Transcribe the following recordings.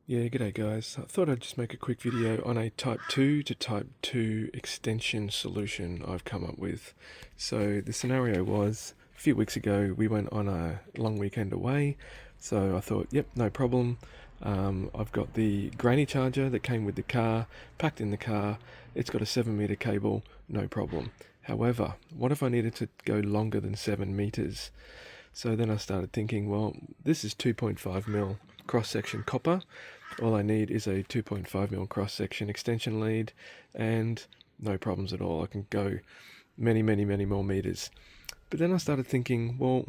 Yeah, g'day guys. I thought I'd just make a quick video on a Type 2 to Type 2 extension solution I've come up with. So the scenario was, a few weeks ago we went on a long weekend away, so I thought, yep, no problem. I've got the granny charger that came with the car, packed in the car, it's got a 7 meter cable, no problem. However, what if I needed to go longer than 7 meters? So then I started thinking, well, this is 2.5 mil cross-section copper. All I need is a 2.5 mil cross-section extension lead and no problems at all. I can go many more meters. But then I started thinking, well,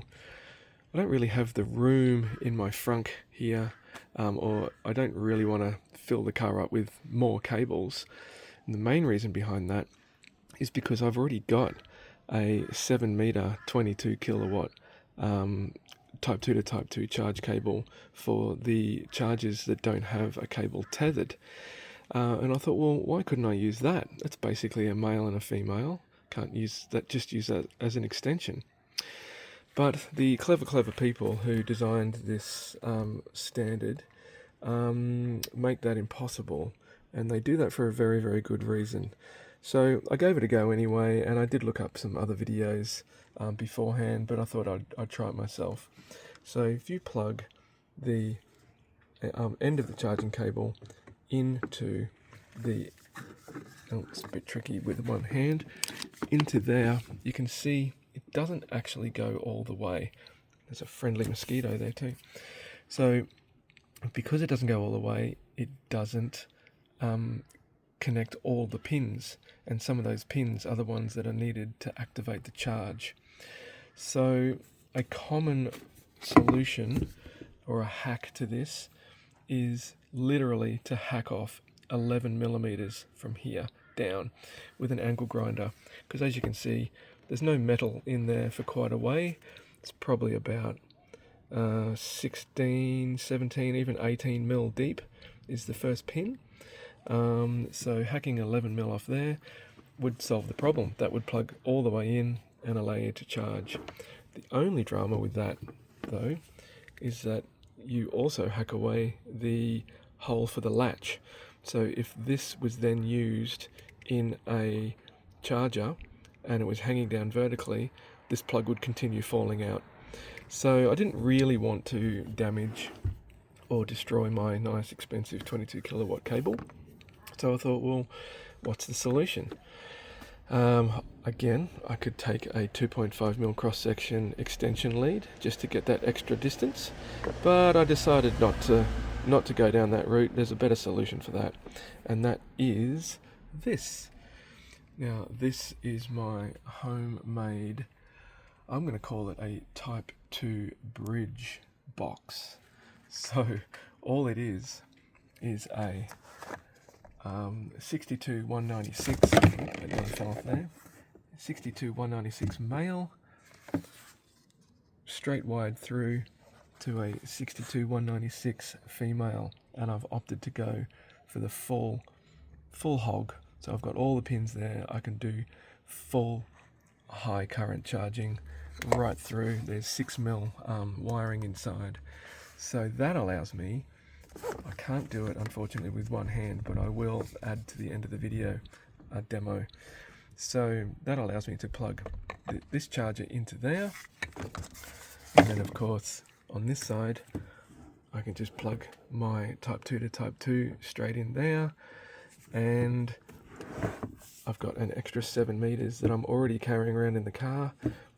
I don't really have the room in my frunk here, or I don't really want to fill the car up with more cables. And the main reason behind that is because I've already got a 7 meter 22 kilowatt Type 2 to Type 2 charge cable for the chargers that don't have a cable tethered. And I thought, well, why couldn't I use that? It's basically a male and a female. Can't use that, just use that as an extension. But the clever people who designed this standard make that impossible, and they do that for a very good reason. So I gave it a go anyway, and I did look up some other videos beforehand, but I thought I'd try it myself. So if you plug the end of the charging cable into the, oh, it's a bit tricky with one hand, into there, you can see it doesn't actually go all the way. There's a friendly mosquito there too. So because it doesn't go all the way, it doesn't connect all the pins, and some of those pins are the ones that are needed to activate the charge. So a common solution or a hack to this is literally to hack off 11 millimeters from here down with an angle grinder, because as you can see, there's no metal in there for quite a way. It's probably about 16, 17, even 18 mil deep is the first pin. So hacking 11 mil off there would solve the problem. That would plug all the way in and allow you to charge. The only drama with that, though, is that you also hack away the hole for the latch. So if this was then used in a charger and it was hanging down vertically, this plug would continue falling out. So I didn't really want to damage or destroy my nice expensive 22 kilowatt cable. So I thought, well, what's the solution? Again, I could take a 2.5 mil cross-section extension lead just to get that extra distance, but I decided not to go down that route. There's a better solution for that, and that is this. Now, this is my homemade, I'm going to call it a Type 2 bridge box. So all it is a 62 196, another fell off there, 62 196 male, straight wide through to a 62 196 female, and I've opted to go for the full hog. So I've got all the pins there. I can do full high current charging right through. There's 6 mil wiring inside, so that allows me, I can't do it unfortunately with one hand, but I will add to the end of the video a demo. So that allows me to plug this charger into there, and then of course on this side I can just plug my Type 2 to Type 2 straight in there, and I've got an extra 7 meters that I'm already carrying around in the car,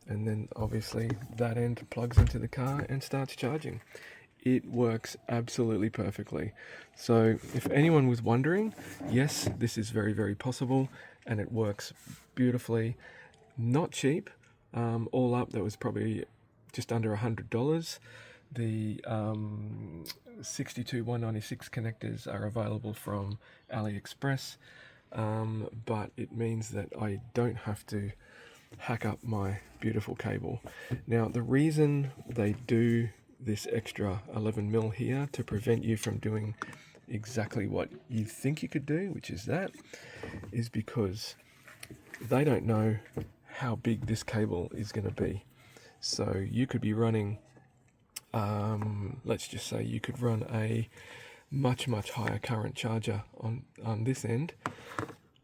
and then obviously that end plugs into the car and starts charging. It works absolutely perfectly. So if anyone was wondering, yes, this is very possible, and it works beautifully. Not cheap. All up, that was probably just under $100. The 62 196 connectors are available from AliExpress, but it means that I don't have to hack up my beautiful cable. Now, the reason they do this extra 11 mil here to prevent you from doing exactly what you think you could do, which is that, is because they don't know how big this cable is going to be. So you could be running, let's just say you could run a much higher current charger on this end,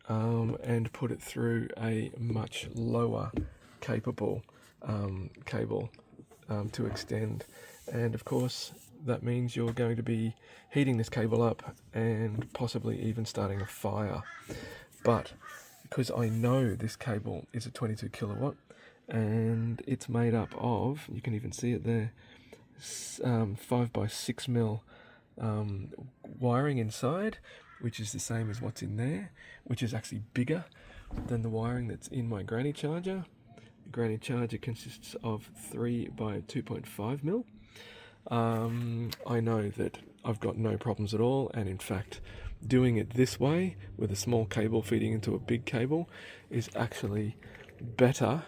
and put it through a much lower capable cable to extend. And of course that means you're going to be heating this cable up and possibly even starting a fire. But because I know this cable is a 22 kilowatt and it's made up of, you can even see it there, 5 by 6 mil wiring inside, which is the same as what's in there, which is actually bigger than the wiring that's in my granny charger. The granny charger consists of 3 by 2.5 mil. I know that I've got no problems at all, and in fact doing it this way with a small cable feeding into a big cable is actually better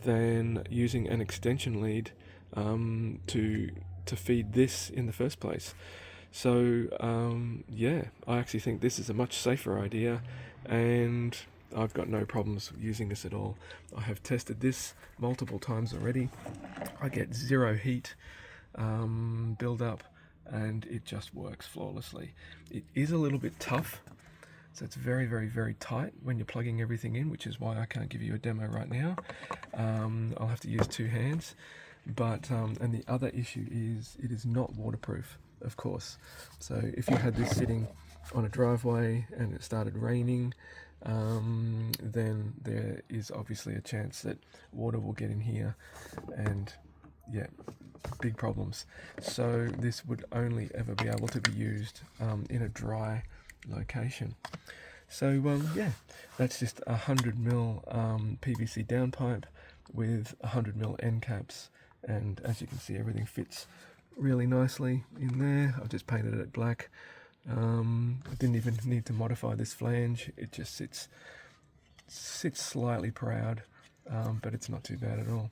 than using an extension lead to feed this in the first place. So yeah, I actually think this is a much safer idea, and I've got no problems using this at all. I have tested this multiple times already. I get zero heat build up, and it just works flawlessly. It is a little bit tough, so it's very tight when you're plugging everything in, which is why I can't give you a demo right now. I'll have to use 2 hands. But and the other issue is it is not waterproof, of course. So if you had this sitting on a driveway and it started raining, then there is obviously a chance that water will get in here, and yeah, big problems. So this would only ever be able to be used in a dry location. So yeah, that's just 100 mil PVC downpipe with 100 mil end caps, and as you can see, everything fits really nicely in there. I've just painted it black. I didn't even need to modify this flange. It just sits slightly proud, but it's not too bad at all.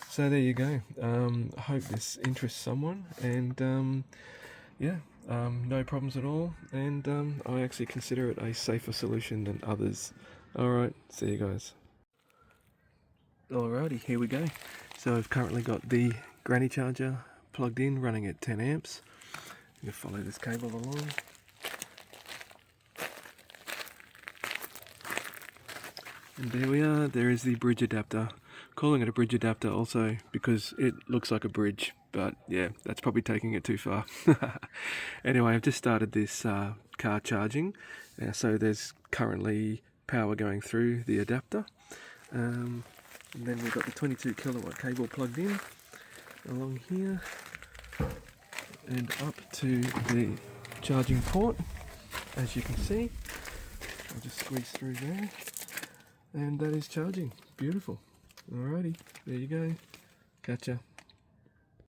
So there you go. I hope this interests someone, and yeah, no problems at all, and I actually consider it a safer solution than others. Alright, see you guys. Alrighty, here we go. So I've currently got the granny charger plugged in, running at 10 amps. I'm going to follow this cable along. And there we are, there is the bridge adapter. Calling it a bridge adapter also because it looks like a bridge, but yeah, that's probably taking it too far. Anyway, I've just started this car charging, so there's currently power going through the adapter. And then we've got the 22 kilowatt cable plugged in along here and up to the charging port, as you can see. I'll just squeeze through there, and that is charging. Beautiful. Alrighty, there you go. Catch ya.